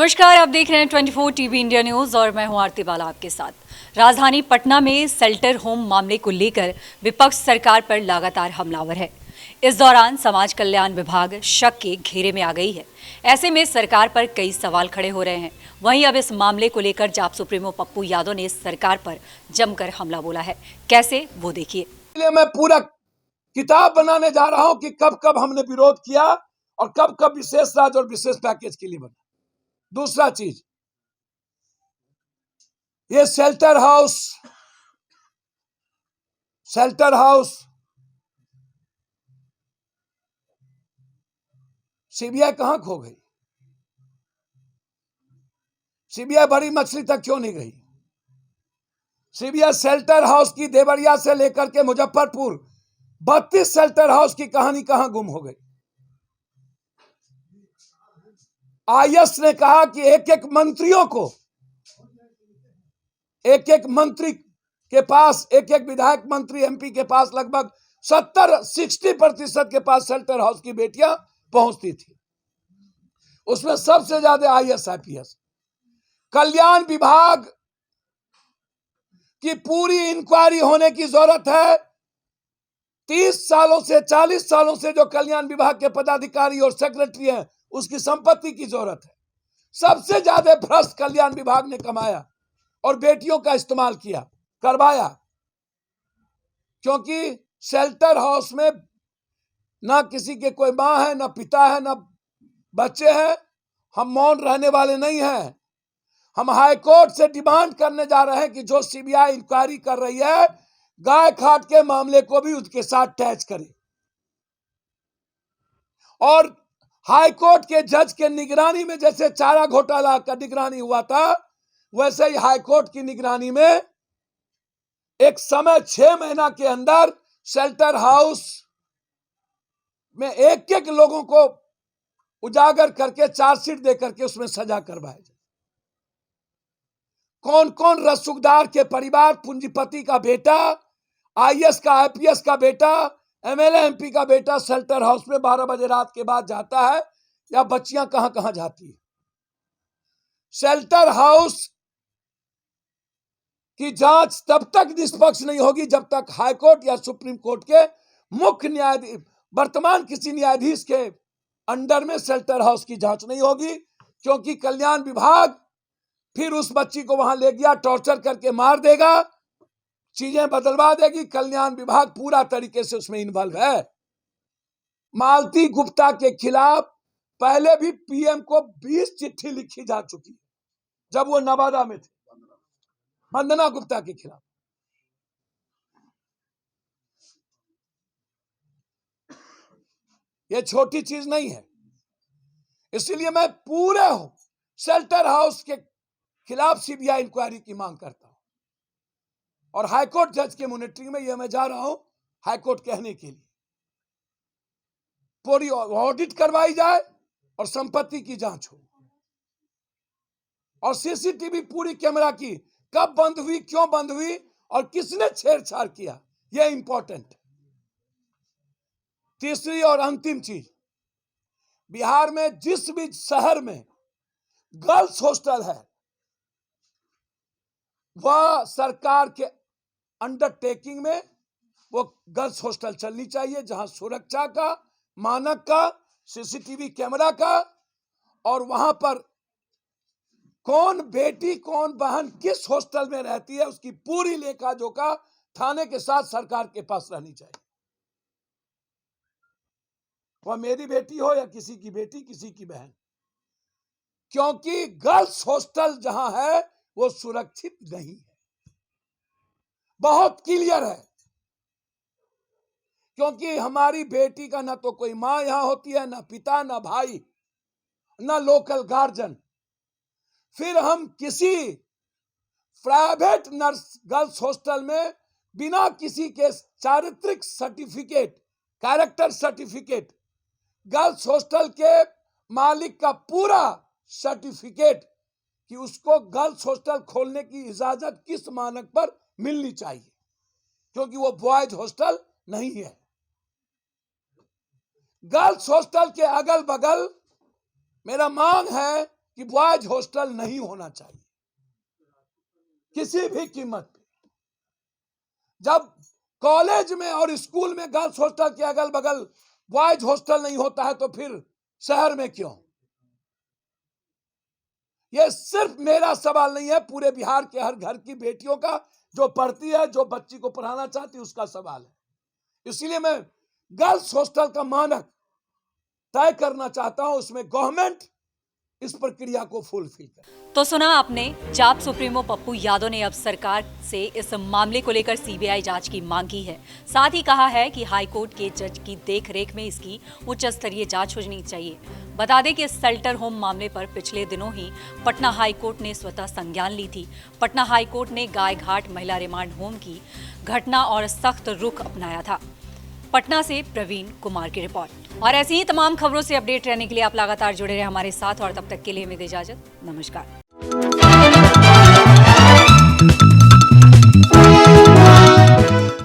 नमस्कार, आप देख रहे हैं 24 टीवी इंडिया न्यूज और मैं हूं आरती बाला आपके साथ। राजधानी पटना में शेल्टर होम मामले को लेकर विपक्ष सरकार पर लगातार हमलावर है। इस दौरान समाज कल्याण विभाग शक के घेरे में आ गई है। ऐसे में सरकार पर कई सवाल खड़े हो रहे हैं। वहीं अब इस मामले को लेकर जाप सुप्रीमो पप्पू यादव ने सरकार पर जमकर हमला बोला है। कैसे, वो देखिए। मैं पूरा किताब बनाने जा रहा हूं कि कब कब हमने विरोध किया और कब कब विशेष राज्य और विशेष पैकेज के लिए बना। दूसरा चीज, ये शेल्टर हाउस सीबीआई कहां खो गई? सीबीआई बड़ी मछली तक क्यों नहीं गई? सीबीआई शेल्टर हाउस की देवरिया से लेकर के मुजफ्फरपुर 32 शेल्टर हाउस की कहानी कहां गुम हो गई? आईएएस ने कहा कि एक एक मंत्री के पास, एक एक विधायक मंत्री एमपी के पास लगभग 60% के पास शेल्टर हाउस की बेटियां पहुंचती थी। उसमें सबसे ज्यादा आईएएस आईपीएस। कल्याण विभाग की पूरी इंक्वायरी होने की जरूरत है। 30 सालों से 40 सालों से जो कल्याण विभाग के पदाधिकारी और सेक्रेटरी हैं, उसकी संपत्ति की जरूरत है। सबसे ज्यादा भ्रष्ट कल्याण विभाग ने कमाया और बेटियों का इस्तेमाल किया, करवाया। क्योंकि शेल्टर हाउस में ना किसी के कोई मां है, ना पिता है, ना बच्चे हैं। हम मौन रहने वाले नहीं हैं। हम हाई कोर्ट से डिमांड करने जा रहे हैं कि जो सीबीआई इंक्वायरी कर रही है, गाय खाट के मामले को भी उसके साथ टैच करे। और हाई कोर्ट के जज के निगरानी में जैसे चारा घोटाला का निगरानी हुआ था, वैसे ही हाई कोर्ट की निगरानी में एक समय 6 महीना के अंदर शेल्टर हाउस में एक एक लोगों को उजागर करके चार्जशीट दे करके उसमें सजा करवाया जाए। कौन कौन रसूखदार के परिवार, पूंजीपति का बेटा, आईएएस का आईपीएस का बेटा, एमएलए एमपी का बेटा शेल्टर हाउस में 12 बजे रात के बाद जाता है, या बच्चियां कहां कहां जाती है? शेल्टर हाउस की जांच तब तक निष्पक्ष नहीं होगी जब तक हाईकोर्ट या सुप्रीम कोर्ट के मुख्य न्यायाधीश, वर्तमान किसी न्यायाधीश के अंडर में शेल्टर हाउस की जांच नहीं होगी। क्योंकि कल्याण विभाग फिर उस बच्ची को वहां ले गया, टॉर्चर करके मार देगा, चीजें बदलवा देगी। कल्याण विभाग पूरा तरीके से उसमें इन्वॉल्व है। मालती गुप्ता के खिलाफ पहले भी पीएम को 20 चिट्ठी लिखी जा चुकी है, जब वो नवादा में थे, वंदना गुप्ता के खिलाफ। ये छोटी चीज नहीं है। इसलिए मैं पूरे शेल्टर हाउस के खिलाफ सीबीआई इंक्वायरी की मांग करता हूं। और हाईकोर्ट जज के मॉनिटरिंग में ये मैं जा रहा हूं हाईकोर्ट कहने के लिए। पूरी ऑडिट करवाई जाए और संपत्ति की जांच हो, और सीसीटीवी पूरी कैमरा की कब बंद हुई, क्यों बंद हुई और किसने छेड़छाड़ किया, यह इंपॉर्टेंट। तीसरी और अंतिम चीज, बिहार में जिस भी शहर में गर्ल्स हॉस्टल है, वह सरकार के अंडरटेकिंग में वो गर्ल्स हॉस्टल चलनी चाहिए, जहां सुरक्षा का, मानक का, सीसीटीवी कैमरा का, और वहां पर कौन बेटी कौन बहन किस हॉस्टल में रहती है, उसकी पूरी लेखा जोखा थाने के साथ सरकार के पास रहनी चाहिए। वह मेरी बेटी हो या किसी की बेटी, किसी की बहन। क्योंकि गर्ल्स हॉस्टल जहां है वो सुरक्षित नहीं है, बहुत क्लियर है। क्योंकि हमारी बेटी का ना तो कोई मां यहां होती है, ना पिता, ना भाई, ना लोकल गार्जियन। फिर हम किसी प्राइवेट नर्स गर्ल्स हॉस्टल में बिना किसी के चारित्रिक certificate, character certificate, girls hostel के मालिक का पूरा सर्टिफिकेट कि उसको गर्ल्स हॉस्टल खोलने की इजाजत किस मानक पर मिलनी चाहिए, क्योंकि वो बॉयज हॉस्टल नहीं है। गर्ल्स हॉस्टल के अगल बगल मेरा मांग है कि बॉयज हॉस्टल नहीं होना चाहिए किसी भी कीमत पे। जब कॉलेज में और स्कूल में गर्ल्स हॉस्टल के अगल बगल बॉयज हॉस्टल नहीं होता है तो फिर शहर में क्यों? यह सिर्फ मेरा सवाल नहीं है, पूरे बिहार के हर घर की बेटियों का, जो पढ़ती है, जो बच्ची को पढ़ाना चाहती है, उसका सवाल है। इसलिए मैं गर्ल्स हॉस्टल का मानक तय करना चाहता हूं, उसमें गवर्नमेंट इस प्रक्रिया को फुलफिल करे। तो सुना आपने, जाप सुप्रीमो पप्पू यादव ने अब सरकार से इस मामले को लेकर सीबीआई जांच की मांग की है। साथ ही कहा है कि हाईकोर्ट के जज की देखरेख में इसकी उच्च स्तरीय जांच होनी चाहिए। बता दें कि इस शेल्टर होम मामले पर पिछले दिनों ही पटना हाईकोर्ट ने स्वतः संज्ञान ली थी। पटना हाईकोर्ट ने गायघाट महिला रिमांड होम की घटना और सख्त रुख अपनाया था। पटना से प्रवीण कुमार की रिपोर्ट। और ऐसी ही तमाम खबरों से अपडेट रहने के लिए आप लगातार जुड़े रहे हमारे साथ, और तब तक के लिए हमें दे इजाजत। नमस्कार।